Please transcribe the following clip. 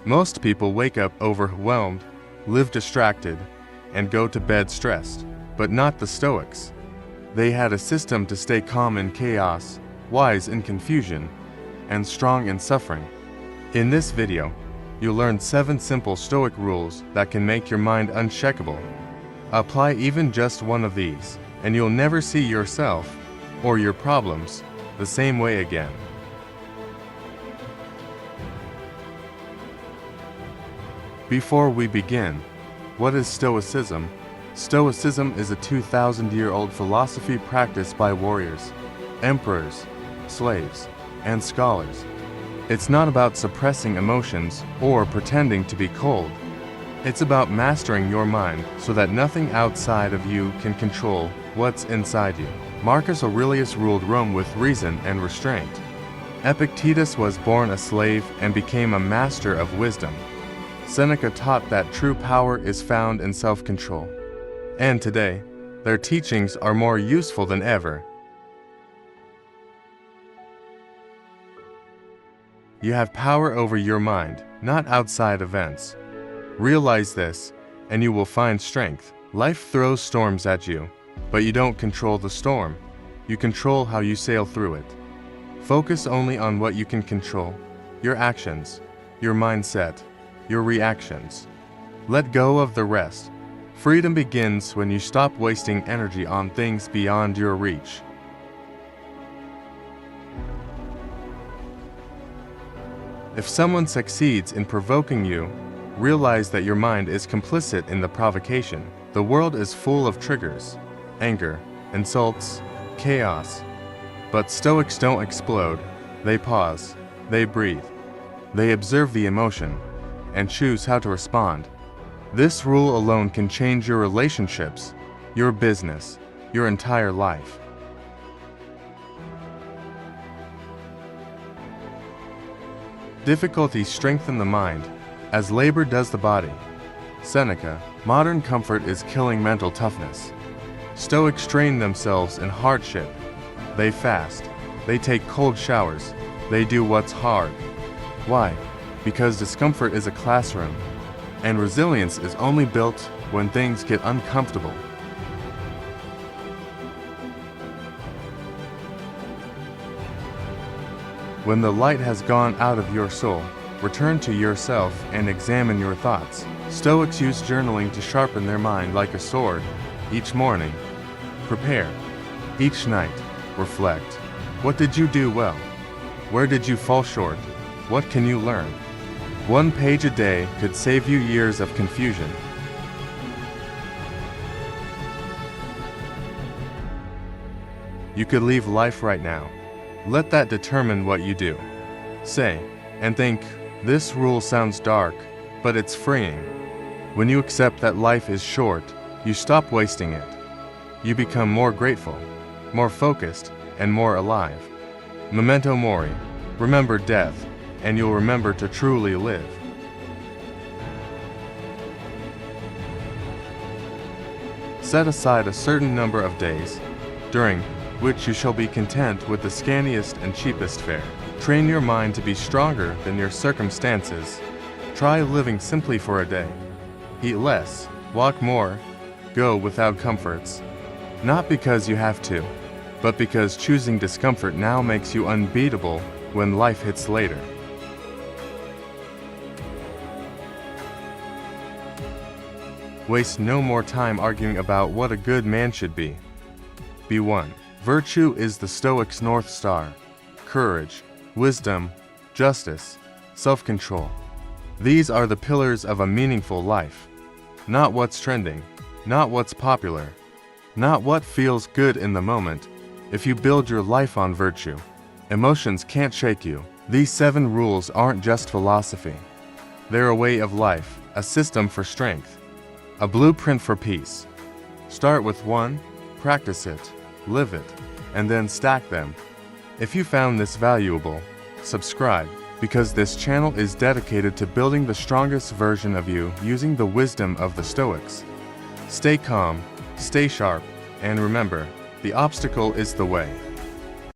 Most people wake up overwhelmed, live distracted, and go to bed stressed, but not the Stoics. They had a system to stay calm in chaos, wise in confusion, and strong in suffering. In this video, you'll learn 7 simple Stoic rules that can make your mind unshakable. Apply even just one of these, and you'll never see yourself or your problems the same way again. Before we begin, what is Stoicism? Stoicism is a 2,000-year-old philosophy practiced by warriors, emperors, slaves, and scholars. It's not about suppressing emotions or pretending to be cold. It's about mastering your mind so that nothing outside of you can control what's inside you. Marcus Aurelius ruled Rome with reason and restraint. Epictetus was born a slave and became a master of wisdom. Seneca taught that true power is found in self-control. And today, their teachings are more useful than ever. You have power over your mind, not outside events. Realize this, and you will find strength. Life throws storms at you, but you don't control the storm. You control how you sail through it. Focus only on what you can control: your actions, your mindset, your reactions. Let go of the rest. Freedom begins when you stop wasting energy on things beyond your reach. If someone succeeds in provoking you, realize that your mind is complicit in the provocation. The world is full of triggers: anger, insults, chaos. But Stoics don't explode. They pause, they breathe, they observe the emotion, and choose how to respond. This rule alone can change your relationships, your business, your entire life. Difficulties strengthen the mind, as labor does the body. Seneca, modern comfort is killing mental toughness. Stoics train themselves in hardship. They fast, they take cold showers, they do what's hard. Why? Because discomfort is a classroom, and resilience is only built when things get uncomfortable. When the light has gone out of your soul, return to yourself and examine your thoughts. Stoics use journaling to sharpen their mind like a sword. Each morning, prepare. Each night, reflect. What did you do well? Where did you fall short? What can you learn? 1 page a day could save you years of confusion. You could leave life right now. Let that determine what you do. Say and think, this rule sounds dark, but it's freeing. When you accept that life is short, you stop wasting it. You become more grateful, more focused, and more alive. Memento mori. Remember death, and you'll remember to truly live. Set aside a certain number of days, during which you shall be content with the scantiest and cheapest fare. Train your mind to be stronger than your circumstances. Try living simply for a day. Eat less, walk more, go without comforts. Not because you have to, but because choosing discomfort now makes you unbeatable when life hits later. Waste no more time arguing about what a good man should be. Be one. Virtue is the Stoics' North Star. Courage, wisdom, justice, self-control. These are the pillars of a meaningful life. Not what's trending, not what's popular, not what feels good in the moment. If you build your life on virtue, emotions can't shake you. These 7 rules aren't just philosophy. They're a way of life, a system for strength, a blueprint for peace. Start with 1, practice it, live it, and then stack them. If you found this valuable, subscribe, because this channel is dedicated to building the strongest version of you using the wisdom of the Stoics. Stay calm, stay sharp, and remember, the obstacle is the way.